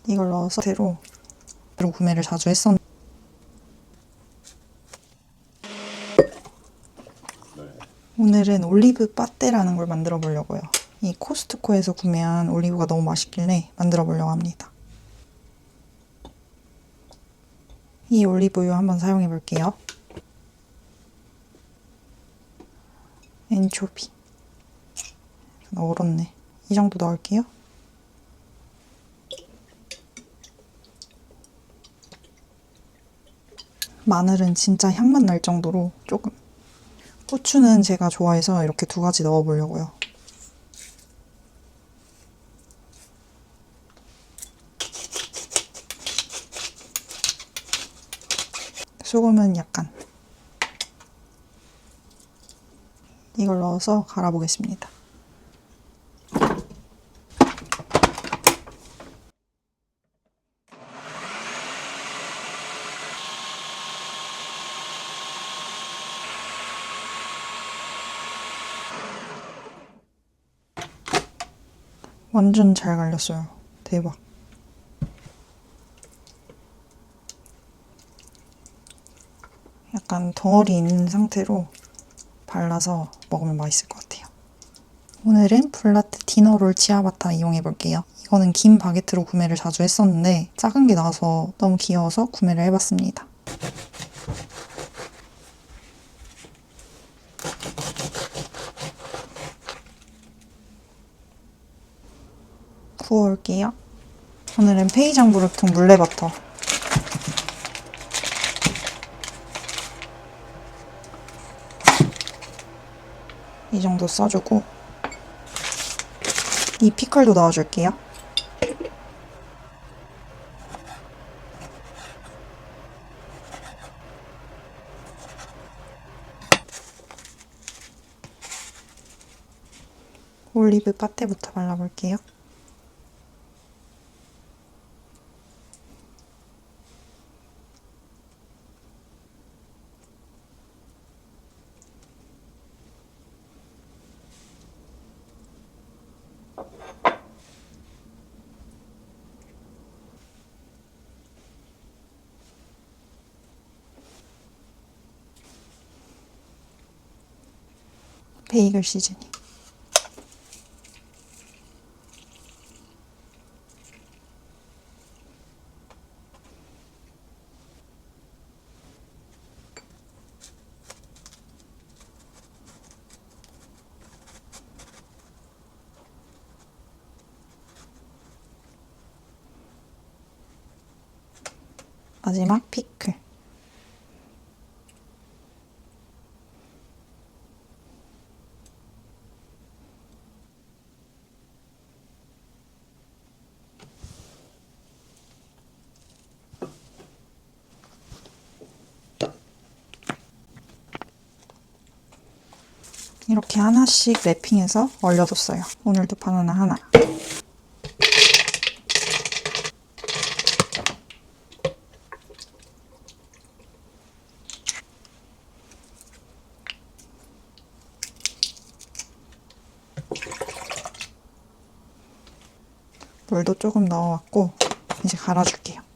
이걸 넣어서 새로 구매를 자주 했었는데 오늘은 올리브 빠떼라는 걸 만들어 보려고요. 이 코스트코에서 구매한 올리브가 너무 맛있길래 만들어 보려고 합니다. 이 올리브유 한번 사용해 볼게요. 엔초비 얼었네. 이 정도 넣을게요. 마늘은 진짜 향만 날 정도로 조금. 고추는 제가 좋아해서 이렇게 2가지 넣어보려고요. 소금은 약간. 이걸 넣어서 갈아보겠습니다. 완전 잘 갈렸어요. 대박. 약간 덩어리 있는 상태로 발라서 먹으면 맛있을 것 같아요. 오늘은 블라트 디너롤 치아바타 이용해 볼게요. 이거는 긴 바게트로 구매를 자주 했었는데 작은 게 나와서 너무 귀여워서 구매를 해봤습니다. 구워올게요. 오늘은 페이장브루통 물레버터. 이 정도 써주고 이 피클도 넣어줄게요. 올리브 파테부터 발라볼게요. 베이글 시즈닝. 마지막 피클. 이렇게 하나씩 랩핑해서 얼려뒀어요. 오늘도 바나나 하나. 물도 조금 넣어왔고 이제 갈아줄게요.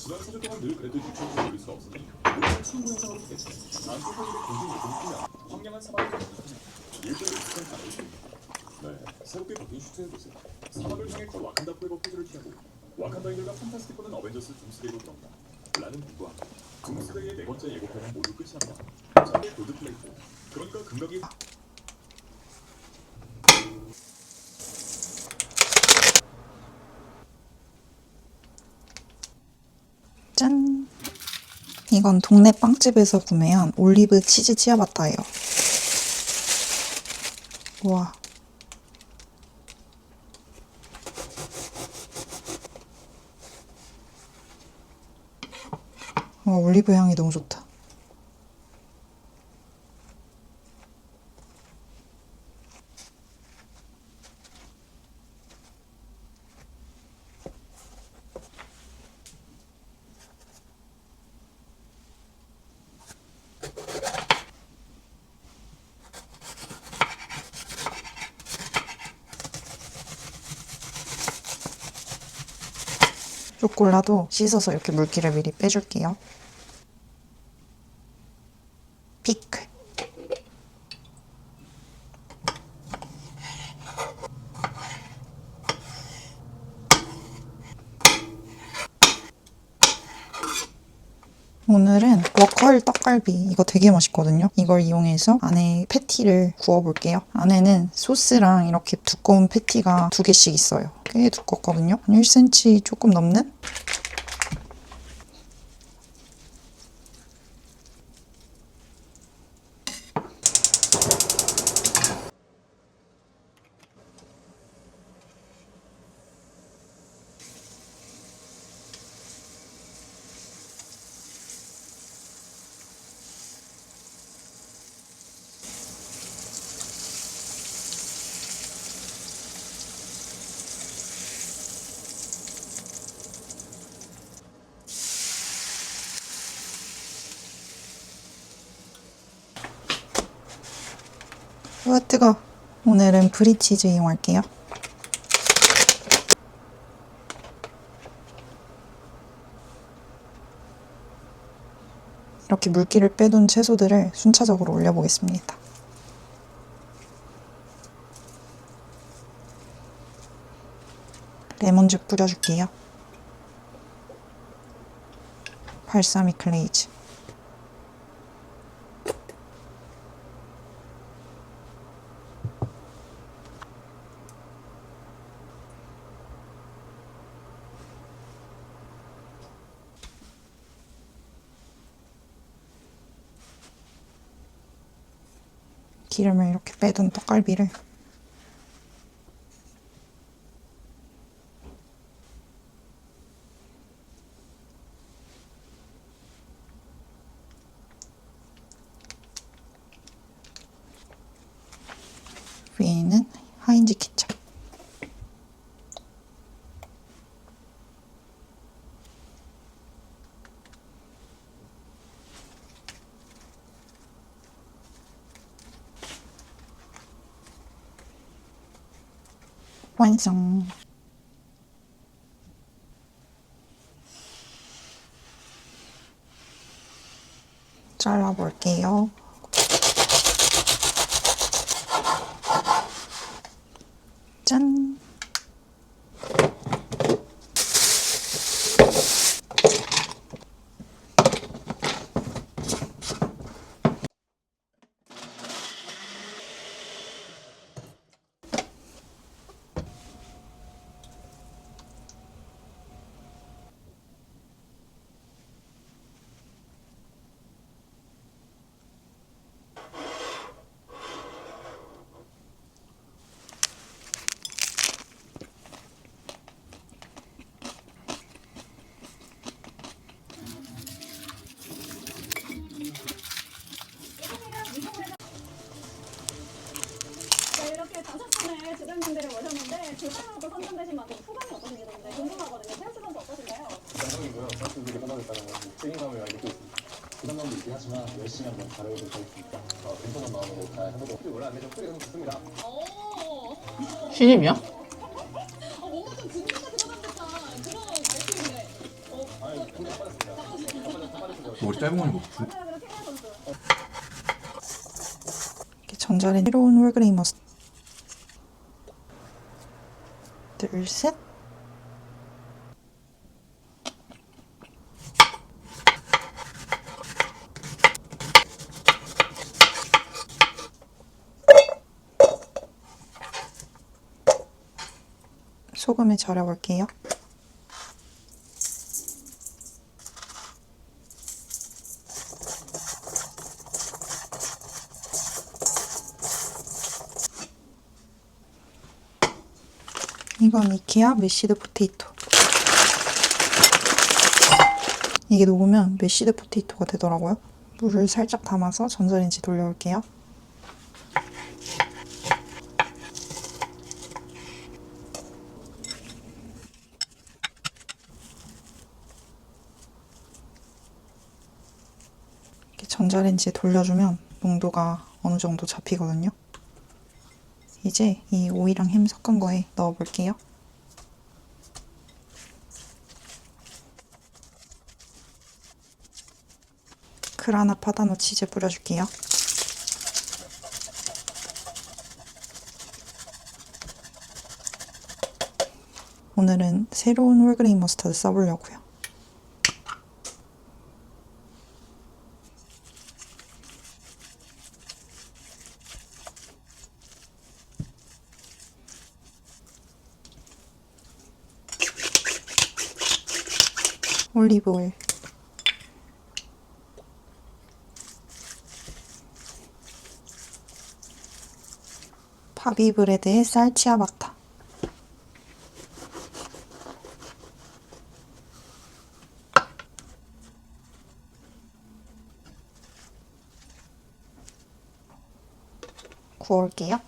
지난 4주 동안 늘 그래도 유치원을 올릴 수 없으니 오늘 친구 영상으로 보겠지. 다음 주 화요일에 공중 요금이야. 황량한 사막을 건너면 일본의 비슷한 단어를 씁니다. 네, 새롭게 바뀐 슈트에 보세요. 사막을 향해 걸 와칸다 포에버 포즈를 취하고 와칸다인들과 판타스틱 보는 어벤져스 둠스데이로 들어온다. 라는 문구와 둠스데이의 4번째 예고편은 모두 끝이 납니다. 자, 로드플레이트. 그러니까 극락이 짠! 이건 동네 빵집에서 구매한 올리브 치즈 치아바타예요. 우와. 올리브 향이 너무 좋다. 루꼴라도 씻어서 이렇게 물기를 미리 빼줄게요. 피클. 오늘은 워커힐 떡갈비, 이거 되게 맛있거든요. 이걸 이용해서 안에 패티를 구워볼게요. 안에는 소스랑 이렇게 두꺼운 패티가 2개씩 있어요. 꽤 두껍거든요. 한 1cm 조금 넘는? 우와 뜨거. 오늘은 브리치즈 이용할게요. 이렇게 물기를 빼둔 채소들을 순차적으로 올려보겠습니다. 레몬즙 뿌려줄게요. 발사믹 글레이즈. 기름을 이렇게 빼둔 떡갈비를 위에는 하인즈 케첩. 완성. 잘라볼게요. 짠! 이렇게 5분의 주변분들을 모셨는데 주장으로도 선정되신 만큼 소감이 어떠신지 궁금하거든요. 태연 씨 선수 어떠신가요? 감동이고요. 선수들이 하나겠다는 것은 책임감을 느끼고 있습니다. 부담감도 있긴 하지만 열심히 한번 잘해보도록 하겠습니다. 벤토한 마음으로 잘 해보도록. 원래 안 되죠. 소리 너무 좋습니다. 신입이야? 뭔가 좀 분위기가 들어간 듯한 그런 말씀인데. 아니, 분명 빠졌습니다. 다 빠졌습니다. 머리 짧은 거니까 마지막으로 태연 선수. 이렇게 전자레인지 새로운 홀그레이 머스타드. 둘, 셋. 소금에 절여볼게요. 이건 이케아 메시드 포테이토. 이게 녹으면 메시드 포테이토가 되더라고요. 물을 살짝 담아서 전자레인지 돌려올게요. 이렇게 전자레인지에 돌려주면 농도가 어느 정도 잡히거든요. 이제 이 오이랑 햄 섞은 거에 넣어볼게요. 그라나 파다노 치즈 뿌려줄게요. 오늘은 새로운 홀그레인 머스타드 써보려고요. 올리브 오일, 파비 브레드의 쌀 치아바타, 구워올게요.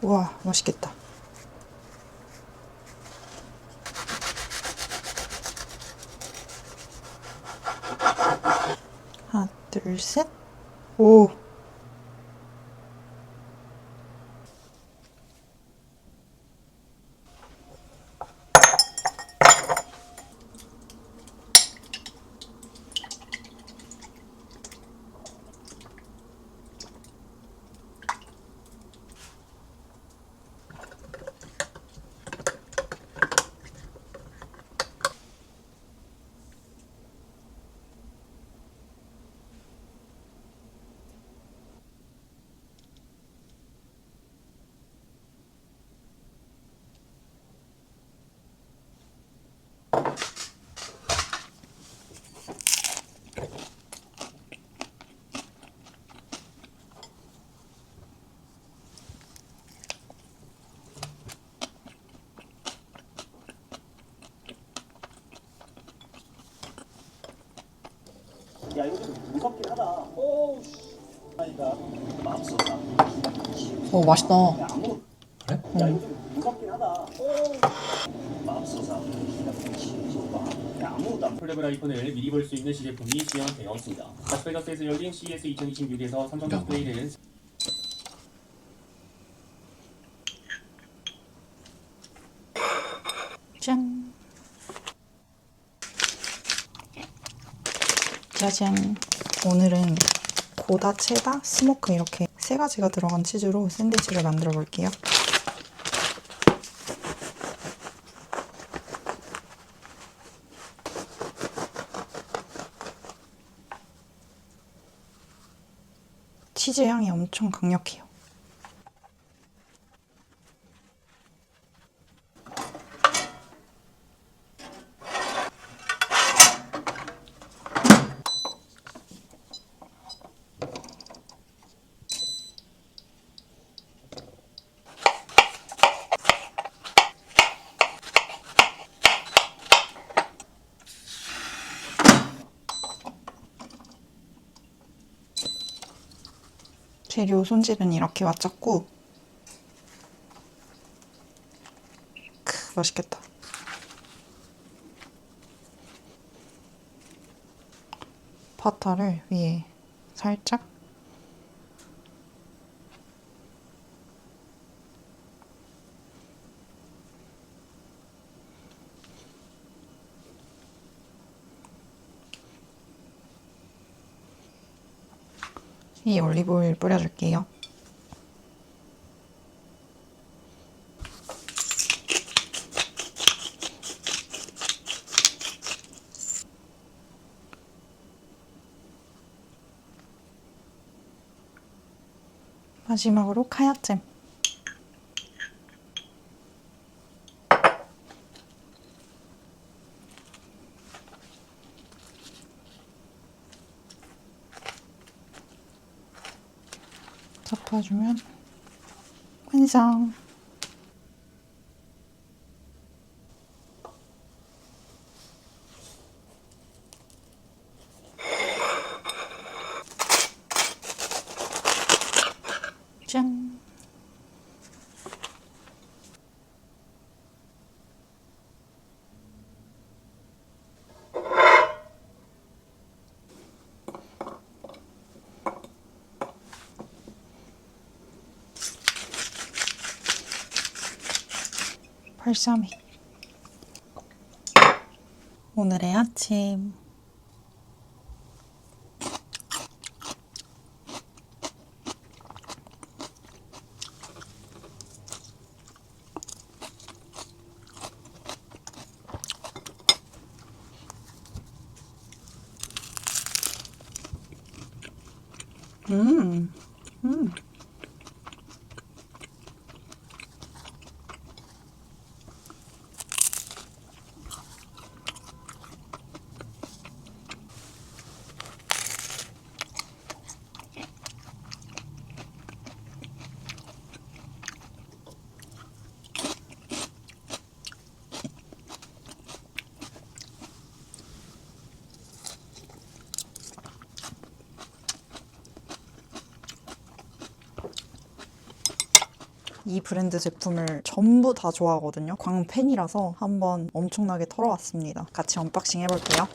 우와, 맛있겠다. 하나, 둘, 셋. 오! 야 이거 좀 무섭긴 하다. 오우 씨. 하니까 맙소사. 맛있다. 야 아무. 그래? 야 이거 좀 무섭긴 하다. 오우. 맙소사. 야 아무도 안. 폴더블 아이폰을 미리 볼 수 있는 시제품이 지원되어 있습니다. 라스베가스에서 열린 CES 2026에서 삼성 디스플레이는 짠. 짜잔. 오늘은 고다, 체다, 스모크 이렇게 세 가지가 들어간 치즈로 샌드위치를 만들어 볼게요. 치즈 향이 엄청 강력해요. 재료 손질은 이렇게 맞췄고, 맛있겠다. 버터를 위에 살짝, 이 올리브오일 뿌려줄게요. 마지막으로 카야잼. 덮어주면 완성! 짠! 발사믹. 오늘의 아침. 음. 이 브랜드 제품을 전부 다 좋아하거든요. 광팬이라서 한번 엄청나게 털어왔습니다. 같이 언박싱 해볼게요.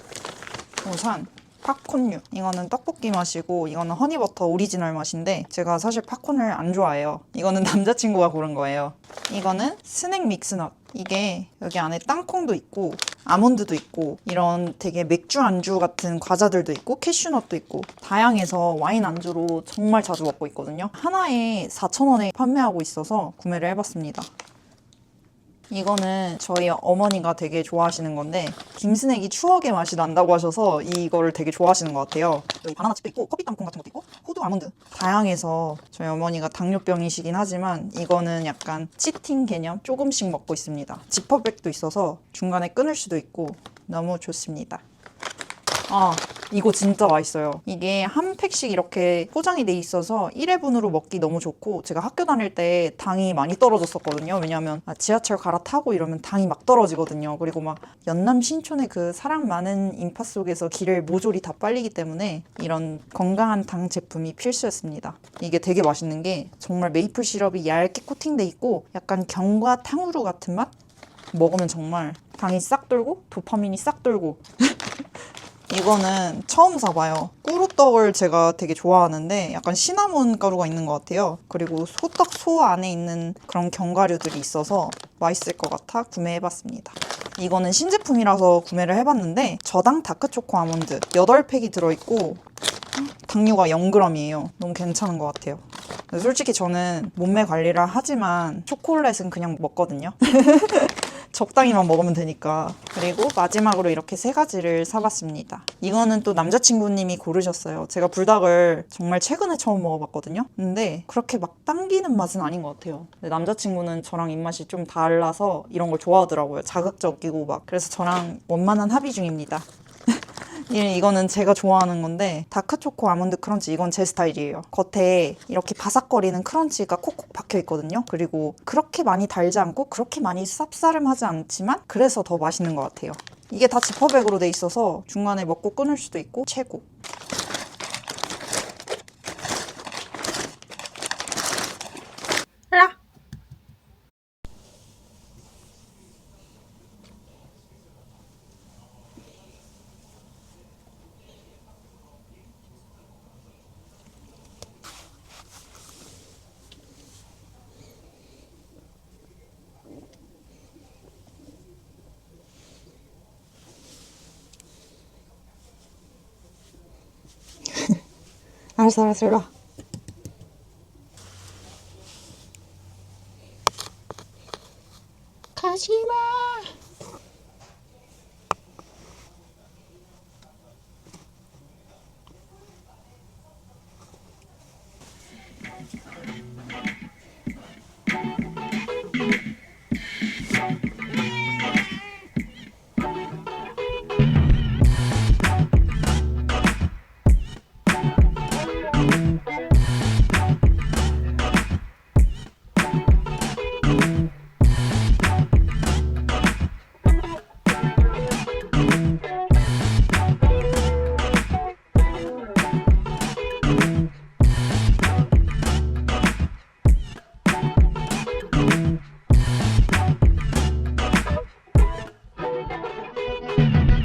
우선 팝콘류. 이거는 떡볶이 맛이고 이거는 허니버터 오리지널 맛인데 제가 사실 팝콘을 안 좋아해요. 이거는 남자친구가 고른 거예요. 이거는 스낵 믹스넛. 이게 여기 안에 땅콩도 있고 아몬드도 있고 이런 되게 맥주 안주 같은 과자들도 있고 캐슈넛도 있고 다양해서 와인 안주로 정말 자주 먹고 있거든요. 하나에 4,000원에 판매하고 있어서 구매를 해봤습니다. 이거는 저희 어머니가 되게 좋아하시는 건데 김스낵이 추억의 맛이 난다고 하셔서 이거를 되게 좋아하시는 것 같아요. 여기 바나나칩도 있고 커피 땅콩 같은 것도 있고 호두 아몬드 다양해서 저희 어머니가 당뇨병이시긴 하지만 이거는 약간 치팅 개념 조금씩 먹고 있습니다. 지퍼백도 있어서 중간에 끊을 수도 있고 너무 좋습니다. 아, 이거 진짜 맛있어요. 이게 한 팩씩 이렇게 포장이 돼 있어서 1회분으로 먹기 너무 좋고 제가 학교 다닐 때 당이 많이 떨어졌었거든요. 왜냐면 지하철 갈아타고 이러면 당이 막 떨어지거든요. 그리고 막 연남 신촌의 그 사랑 많은 인파 속에서 길을 모조리 다 빨리기 때문에 이런 건강한 당 제품이 필수였습니다. 이게 되게 맛있는 게 정말 메이플 시럽이 얇게 코팅돼 있고 약간 견과 탕후루 같은 맛? 먹으면 정말 당이 싹 돌고 도파민이 싹 돌고 이거는 처음 사봐요. 꾸루떡을 제가 되게 좋아하는데 약간 시나몬 가루가 있는 것 같아요. 그리고 소떡 소 안에 있는 그런 견과류들이 있어서 맛있을 것 같아 구매해봤습니다. 이거는 신제품이라서 구매를 해봤는데 저당 다크초코 아몬드 8팩이 들어있고 당류가 0g이에요. 너무 괜찮은 것 같아요. 솔직히 저는 몸매 관리를 하지만 초콜릿은 그냥 먹거든요. 적당히만 먹으면 되니까. 그리고 마지막으로 이렇게 3가지를 사봤습니다. 이거는 또 남자친구님이 고르셨어요. 제가 불닭을 정말 최근에 처음 먹어봤거든요. 근데 그렇게 막 당기는 맛은 아닌 것 같아요. 근데 남자친구는 저랑 입맛이 좀 달라서 이런 걸 좋아하더라고요. 자극적이고 막. 그래서 저랑 원만한 합의 중입니다. 이거는 제가 좋아하는 건데 다크초코 아몬드 크런치 이건 제 스타일이에요. 겉에 이렇게 바삭거리는 크런치가 콕콕 박혀 있거든요. 그리고 그렇게 많이 달지 않고 그렇게 많이 쌉싸름하지 않지만 그래서 더 맛있는 것 같아요. 이게 다 지퍼백으로 돼 있어서 중간에 먹고 끊을 수도 있고 최고. 라. 알았어, 일로 와.